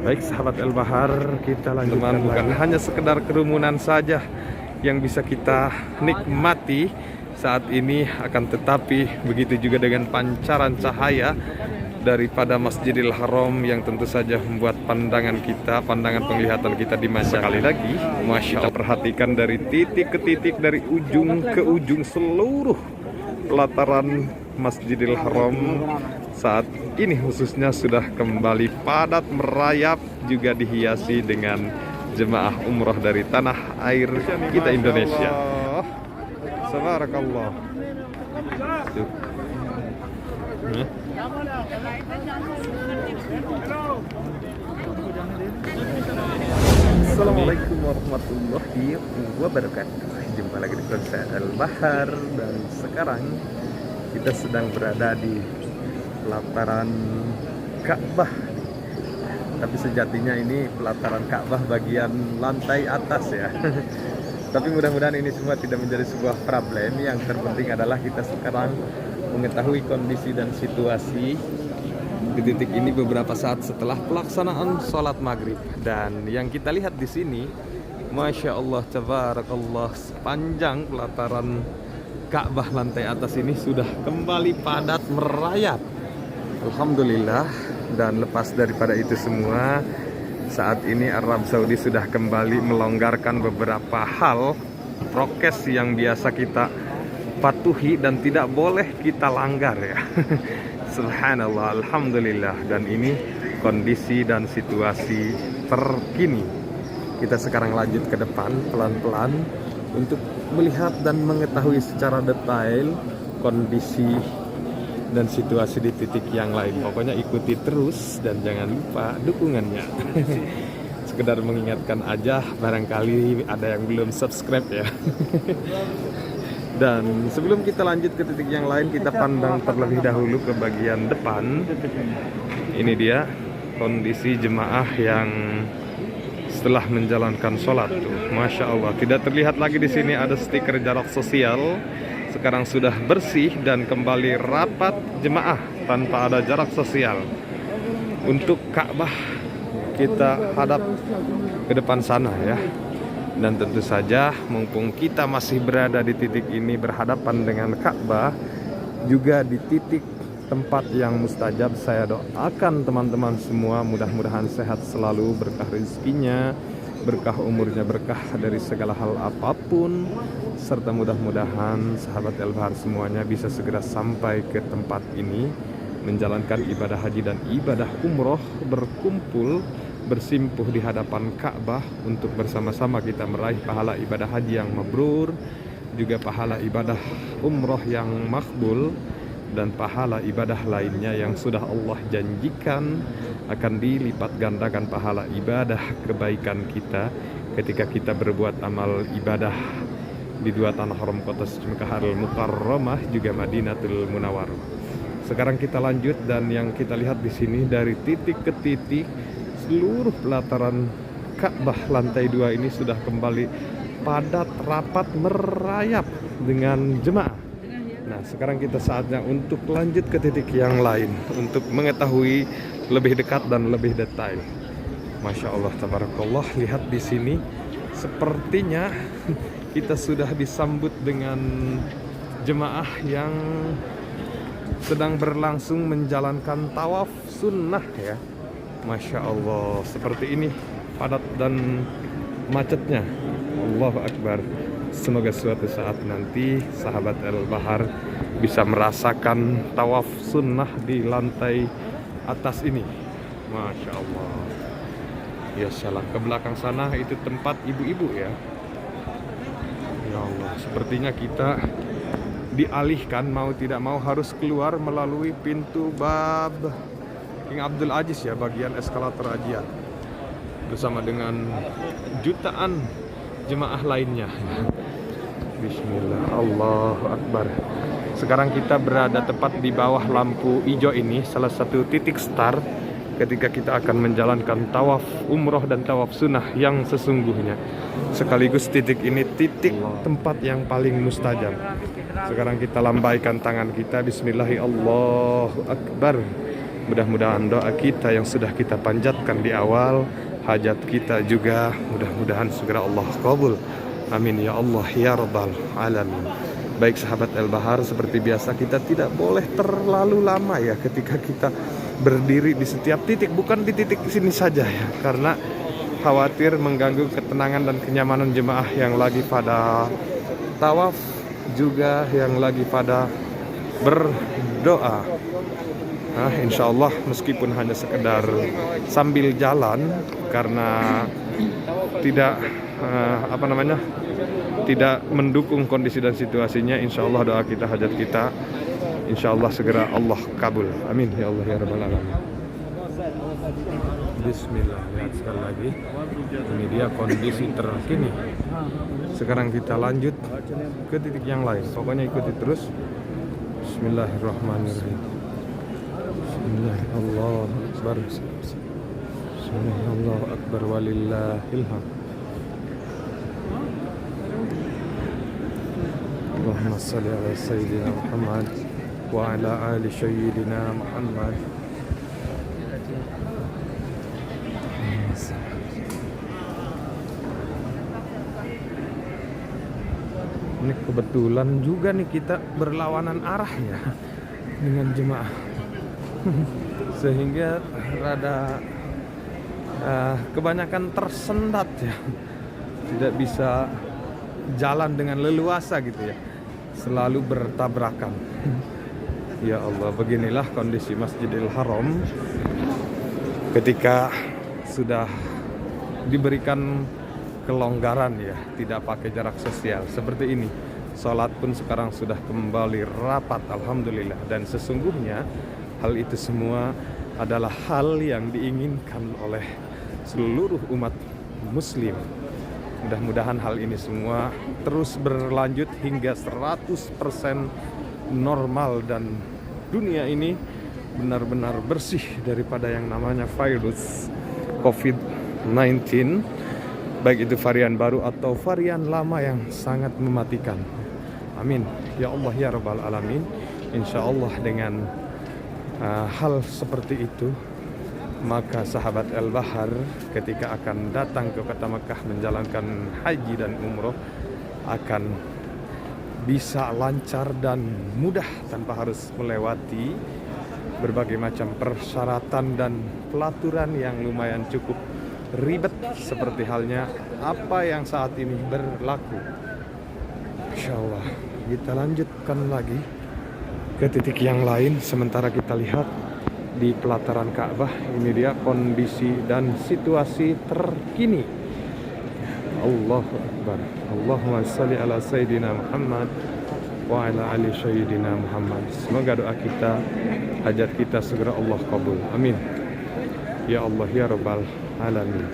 Baik sahabat El Bahar, kita lanjutkan bukan hanya sekedar kerumunan saja yang bisa kita nikmati saat ini, akan tetapi begitu juga dengan pancaran cahaya daripada Masjidil Haram yang tentu saja membuat pandangan penglihatan kita di masa sekali lagi. Masya Allah, perhatikan dari titik ke titik, dari ujung ke ujung seluruh pelataran Masjidil Haram saat ini khususnya sudah kembali padat merayap, juga dihiasi dengan jemaah umroh dari tanah air kita Indonesia. Subhanakallah. Assalamualaikum warahmatullahi wabarakatuh. Jumpa lagi di channel saya El Bahar, dan sekarang kita sedang berada di pelataran Ka'bah. Tapi sejatinya ini pelataran Ka'bah bagian lantai atas ya. Tapi mudah-mudahan ini semua tidak menjadi sebuah problem. Yang terpenting adalah kita sekarang mengetahui kondisi dan situasi di titik ini beberapa saat setelah pelaksanaan sholat maghrib. Dan yang kita lihat di sini, Masya Allah, tabarakallah, sepanjang pelataran Ka'bah lantai atas ini sudah kembali padat merayap. Alhamdulillah. Dan lepas daripada itu semua, saat ini Arab Saudi sudah kembali melonggarkan beberapa hal prokes yang biasa kita patuhi dan tidak boleh kita langgar ya. Subhanallah, alhamdulillah. Dan ini kondisi dan situasi terkini. Kita sekarang lanjut ke depan pelan-pelan untuk melihat dan mengetahui secara detail kondisi dan situasi di titik yang lain. Pokoknya ikuti terus dan jangan lupa dukungannya. Sekedar mengingatkan aja, barangkali ada yang belum subscribe ya. Dan sebelum kita lanjut ke titik yang lain, kita pandang terlebih dahulu ke bagian depan. Ini dia kondisi jemaah yang setelah menjalankan sholat tuh. Masya Allah, tidak terlihat lagi di sini ada stiker jarak sosial. Sekarang sudah bersih dan kembali rapat jemaah tanpa ada jarak sosial. Untuk Ka'bah kita hadap ke depan sana ya. Dan tentu saja mumpung kita masih berada di titik ini berhadapan dengan Ka'bah, juga di titik tempat yang mustajab, saya doakan teman-teman semua mudah-mudahan sehat selalu, berkah rezekinya, berkah umurnya, berkah dari segala hal apapun, serta mudah-mudahan sahabat El Bahar semuanya bisa segera sampai ke tempat ini menjalankan ibadah haji dan ibadah umroh, berkumpul bersimpuh di hadapan Ka'bah untuk bersama-sama kita meraih pahala ibadah haji yang mabrur, juga pahala ibadah umroh yang makbul, dan pahala ibadah lainnya yang sudah Allah janjikan akan dilipat gandakan pahala ibadah kebaikan kita ketika kita berbuat amal ibadah di dua tanah haram kota suci Mekah Al-Mukarramah juga Madinatul Munawwarah. Sekarang kita lanjut, dan yang kita lihat di sini dari titik ke titik seluruh pelataran Ka'bah lantai 2 ini sudah kembali padat rapat merayap dengan jemaah. Nah, sekarang kita saatnya untuk lanjut ke titik yang lain untuk mengetahui lebih dekat dan lebih detail. Masya Allah, tabarakallah. Lihat di sini, sepertinya kita sudah disambut dengan jemaah yang sedang berlangsung menjalankan tawaf sunnah ya. Masya Allah, seperti ini padat dan macetnya. Allahu Akbar. Semoga suatu saat nanti sahabat El Bahar bisa merasakan tawaf sunnah di lantai atas ini. Masya Allah. Ya salah, ke belakang sana itu tempat ibu-ibu ya. Ya Allah, sepertinya kita dialihkan mau tidak mau harus keluar melalui pintu bab King Abdul Aziz ya, bagian eskalator Ajiat, bersama dengan jutaan jemaah lainnya. Bismillah, Allahu Akbar. Sekarang kita berada tepat di bawah lampu hijau ini, salah satu titik start ketika kita akan menjalankan tawaf umroh dan tawaf sunnah yang sesungguhnya. Sekaligus titik ini titik tempat yang paling mustajab. Sekarang kita lambaikan tangan kita, Bismillahirrahmanirrahim, Allahu Akbar. Mudah-mudahan doa kita yang sudah kita panjatkan di awal, hajat kita juga mudah-mudahan segera Allah kabul. Amin ya Allah ya rabbal alamin. Baik sahabat El-Bahar, seperti biasa kita tidak boleh terlalu lama ya ketika kita berdiri di setiap titik, bukan di titik sini saja ya, karena khawatir mengganggu ketenangan dan kenyamanan jemaah yang lagi pada tawaf, juga yang lagi pada berdoa. Nah, insya Allah meskipun hanya sekedar sambil jalan, karena tidak tidak mendukung kondisi dan situasinya, insya Allah doa kita, hajat kita, insya Allah segera Allah kabul. Amin ya Allah ya rabbal alamin. Bismillah. Lihat sekali lagi, ini dia kondisi terkini. Sekarang kita lanjut ke titik yang lain, pokoknya ikuti terus. Bismillahirrahmanirrahim. Allahu Akbar. Allahu Akbar walillahil hamd. Allahumma shalli ala sayyidina Muhammad wa ala ali sayyidina Muhammad. Ini kebetulan juga nih kita berlawanan arah ya dengan jemaah. Sehingga rada kebanyakan tersendat ya, tidak bisa jalan dengan leluasa gitu ya, selalu bertabrakan. Ya Allah, beginilah kondisi Masjidil Haram ketika sudah diberikan kelonggaran ya, tidak pakai jarak sosial seperti ini. Sholat pun sekarang sudah kembali rapat, alhamdulillah. Dan sesungguhnya hal itu semua adalah hal yang diinginkan oleh seluruh umat muslim. Mudah-mudahan hal ini semua terus berlanjut hingga 100% normal dan dunia ini benar-benar bersih daripada yang namanya virus COVID-19, baik itu varian baru atau varian lama yang sangat mematikan. Amin ya Allah ya rabbal alamin. Insya Allah dengan hal seperti itu, maka sahabat El-Bahar ketika akan datang ke kota Mekah menjalankan haji dan umroh akan bisa lancar dan mudah tanpa harus melewati berbagai macam persyaratan dan pelaturan yang lumayan cukup ribet, seperti halnya apa yang saat ini berlaku. Insya Allah kita lanjutkan lagi ke titik yang lain. Sementara kita lihat di pelataran Ka'bah, ini dia kondisi dan situasi terkini. Allahu Akbar. Allahumma shalli ala sayyidina Muhammad wa ala ali sayyidina Muhammad. Semoga doa kita, hajat kita segera Allah kabul. Amin ya Allah ya rabbal alamin.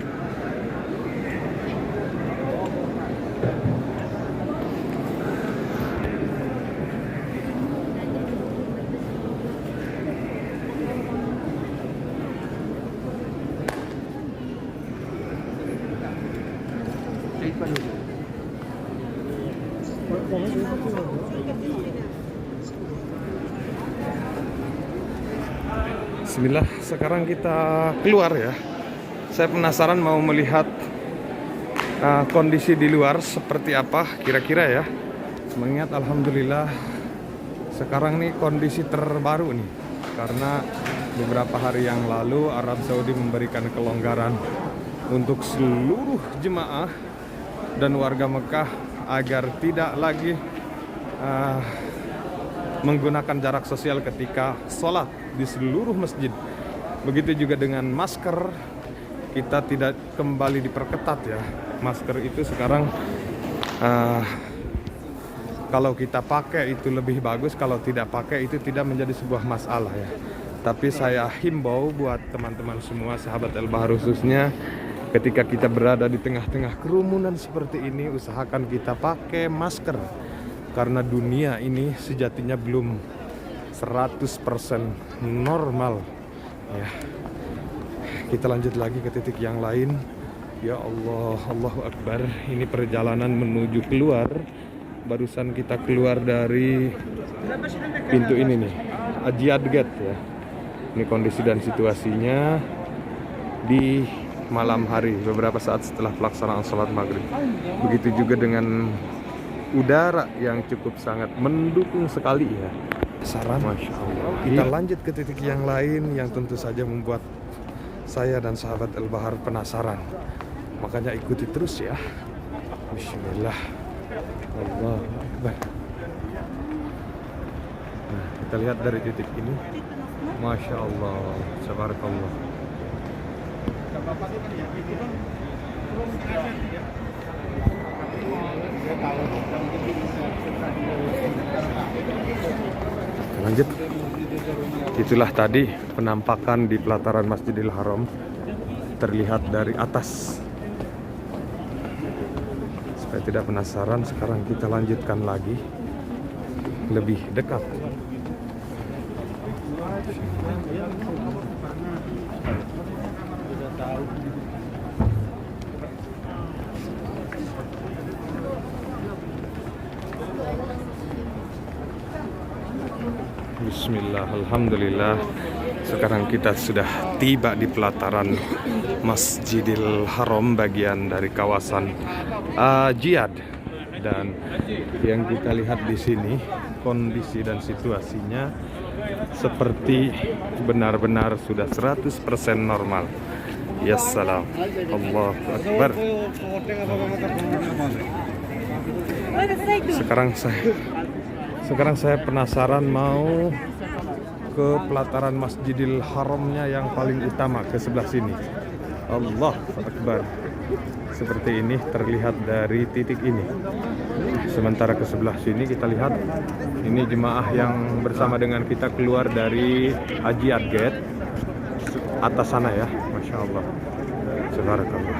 Bismillah, sekarang kita keluar ya. Saya penasaran mau melihat kondisi di luar seperti apa kira-kira ya. Mengingat alhamdulillah sekarang nih kondisi terbaru nih, karena beberapa hari yang lalu Arab Saudi memberikan kelonggaran untuk seluruh jemaah dan warga Mekah agar tidak lagi menggunakan jarak sosial ketika sholat di seluruh masjid. Begitu juga dengan masker, kita tidak kembali diperketat ya. Masker itu sekarang kalau kita pakai itu lebih bagus, kalau tidak pakai itu tidak menjadi sebuah masalah ya. Tapi saya himbau buat teman-teman semua, sahabat El-Bahar khususnya, ketika kita berada di tengah-tengah kerumunan seperti ini, usahakan kita pakai masker. Karena dunia ini sejatinya belum 100% normal ya. Kita lanjut lagi ke titik yang lain. Ya Allah, Allahu Akbar. Ini perjalanan menuju keluar. Barusan kita keluar dari pintu ini nih, Ajiyad Gate ya. Ini kondisi dan situasinya di malam hari beberapa saat setelah pelaksanaan sholat maghrib. Begitu juga dengan udara yang cukup sangat mendukung sekali ya. Saran, Masya Allah. Kita lanjut ke titik yang lain yang tentu saja membuat saya dan sahabat El-Bahar penasaran. Makanya ikuti terus ya. Bismillah. Allahu Akbar. Nah, kita lihat dari titik ini. Masya Allah. Subhanakallah. Lanjut. Itulah tadi penampakan di pelataran Masjidil Haram terlihat dari atas. Supaya tidak penasaran, sekarang kita lanjutkan lagi lebih dekat. Bismillah, alhamdulillah. Sekarang kita sudah tiba di pelataran Masjidil Haram, bagian dari kawasan Jiyad. Dan yang kita lihat di sini kondisi dan situasinya seperti benar-benar sudah 100% normal. Ya salam. Allahu Akbar. Sekarang saya penasaran mau ke pelataran Masjidil Haramnya yang paling utama, ke sebelah sini. Allahu Akbar. Seperti ini terlihat dari titik ini. Sementara ke sebelah sini kita lihat ini jemaah yang bersama dengan kita keluar dari Jiyad Gate atas sana ya. Masya Allah. Subhanakallah.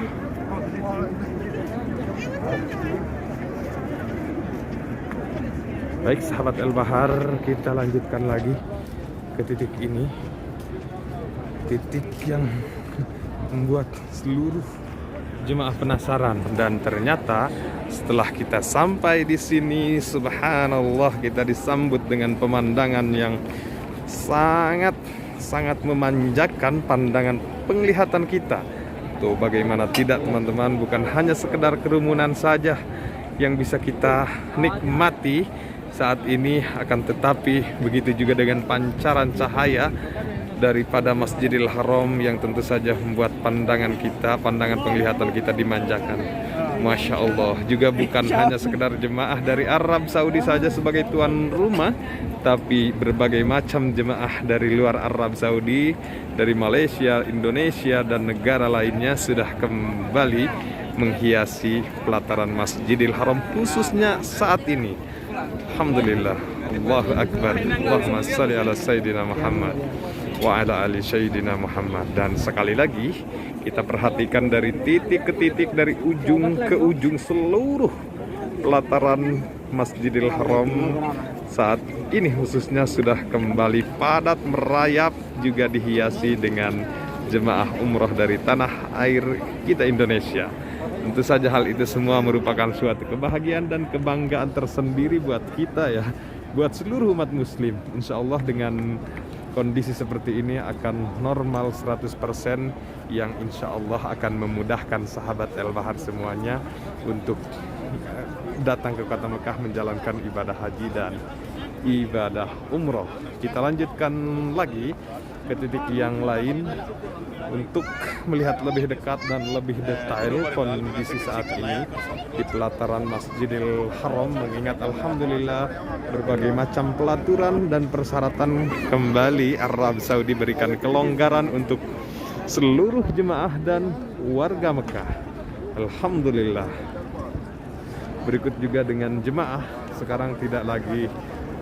Baik sahabat El-Bahar, kita lanjutkan lagi ke titik ini. Titik yang membuat seluruh jemaah penasaran, dan ternyata setelah kita sampai di sini, subhanallah, kita disambut dengan pemandangan yang sangat memanjakan pandangan penglihatan kita. Tuh bagaimana tidak teman-teman, bukan hanya sekedar kerumunan saja yang bisa kita nikmati saat ini, akan tetapi begitu juga dengan pancaran cahaya daripada Masjidil Haram yang tentu saja membuat pandangan penglihatan kita dimanjakan. Masya Allah. Juga bukan hanya sekedar jemaah dari Arab Saudi saja sebagai tuan rumah, tapi berbagai macam jemaah dari luar Arab Saudi, dari Malaysia, Indonesia, dan negara lainnya sudah kembali menghiasi pelataran Masjidil Haram khususnya saat ini. Alhamdulillah. Allahu Akbar. Allahumma salli ala Sayyidina Muhammad wa ala ali Sayyidina Muhammad. Dan sekali lagi kita perhatikan dari titik ke titik, dari ujung ke ujung seluruh pelataran Masjidil Haram saat ini khususnya sudah kembali padat merayap, juga dihiasi dengan jemaah umroh dari tanah air kita Indonesia. Tentu saja hal itu semua merupakan suatu kebahagiaan dan kebanggaan tersendiri buat kita ya, buat seluruh umat muslim. Insya Allah dengan kondisi seperti ini akan normal 100%, yang insya Allah akan memudahkan sahabat El-Bahar semuanya untuk datang ke kota Mekah menjalankan ibadah haji dan ibadah umroh. Kita lanjutkan lagi ke titik yang lain untuk melihat lebih dekat dan lebih detail kondisi saat ini di pelataran Masjidil Haram, mengingat alhamdulillah berbagai macam pelaturan dan persyaratan kembali Arab Saudi berikan kelonggaran untuk seluruh jemaah dan warga Mekah. Alhamdulillah. Berikut juga dengan jemaah sekarang tidak lagi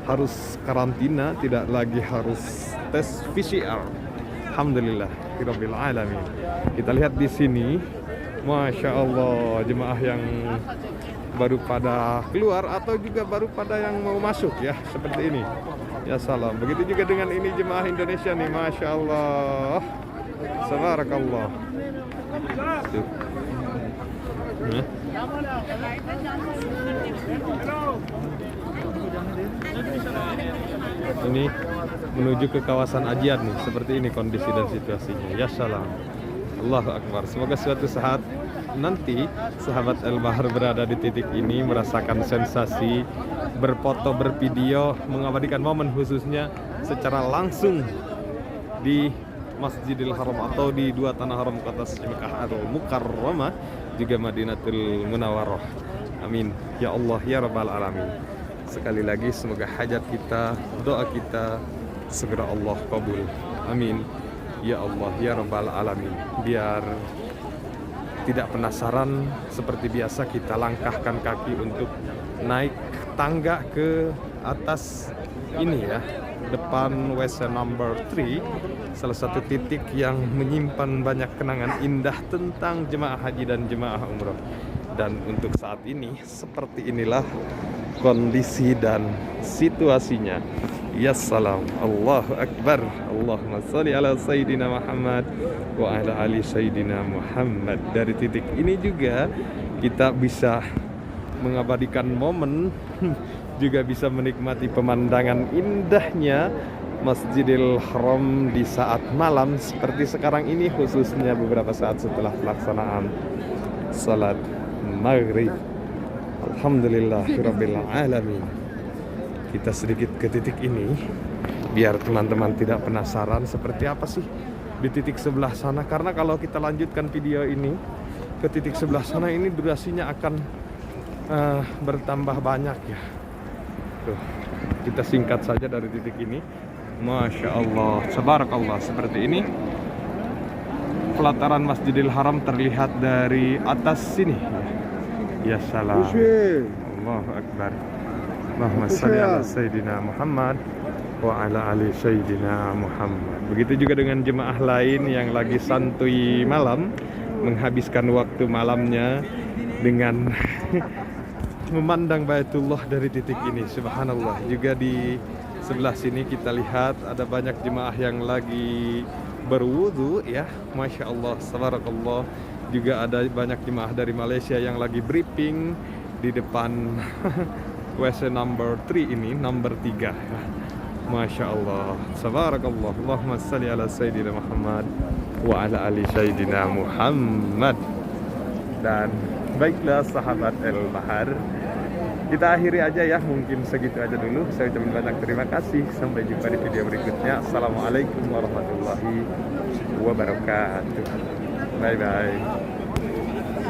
harus karantina, tidak lagi harus tes PCR. Alhamdulillah, Rabbil Alamin. Kita lihat di sini, Masya Allah, jemaah yang baru pada keluar atau juga baru pada yang mau masuk ya, seperti ini. Ya salam. Begitu juga dengan ini jemaah Indonesia nih, Masya Allah. Subhanakallah. Ini menuju ke kawasan Ajian nih. Seperti ini kondisi dan situasinya. Ya salam. Allahu Akbar. Semoga suatu saat nanti sahabat El Bahar berada di titik ini merasakan sensasi berfoto, bervideo, mengabadikan momen khususnya secara langsung di Masjidil Haram atau di dua tanah haram kota suci Mekah atau Mukarramah, juga Madinatul Munawwarah. Amin ya Allah ya Rabbal Alamin. Sekali lagi semoga hajat kita, doa kita segera Allah kabul. Amin ya Allah ya Rabbal Alamin. Biar tidak penasaran, seperti biasa kita langkahkan kaki untuk naik tangga ke atas ini ya, depan WC number 3, salah satu titik yang menyimpan banyak kenangan indah tentang jemaah haji dan jemaah umroh. Dan untuk saat ini seperti inilah kondisi dan situasinya. Ya salam. Allahu Akbar. Allahumma sholli ala Sayyidina Muhammad wa ala ali Sayyidina Muhammad. Dari titik ini juga kita bisa mengabadikan momen juga bisa menikmati pemandangan indahnya Masjidil Haram di saat malam seperti sekarang ini, khususnya beberapa saat setelah pelaksanaan salat maghrib. Alhamdulillahirabbil alamin. Kita sedikit ke titik ini biar teman-teman tidak penasaran seperti apa sih di titik sebelah sana, karena kalau kita lanjutkan video ini ke titik sebelah sana ini durasinya akan bertambah banyak ya. Tuh, kita singkat saja dari titik ini. Masya Allah, tabarakallah, seperti ini pelataran Masjidil Haram terlihat dari atas sini. Ya salam. Allahu Akbar. Allahumma sholli ala Sayyidina Muhammad wa ala ali Sayyidina Muhammad. Begitu juga dengan jemaah lain yang lagi santuy malam, menghabiskan waktu malamnya dengan memandang Baitullah dari titik ini. Subhanallah. Juga di sebelah sini kita lihat ada banyak jemaah yang lagi berwudu ya. Masya Allah, tabarakallah. Juga ada banyak jemaah dari Malaysia yang lagi briefing di depan WC number 3 ini, number 3. Masya Allah, tabarakallah. Allahumma salli ala Sayyidina Muhammad wa ala ali Sayyidina Muhammad. Dan baiklah sahabat El Bahar, kita akhiri aja ya, mungkin segitu aja dulu. Saya ucapkan banyak terima kasih. Sampai jumpa di video berikutnya. Assalamualaikum warahmatullahi wabarakatuh. Bye bye.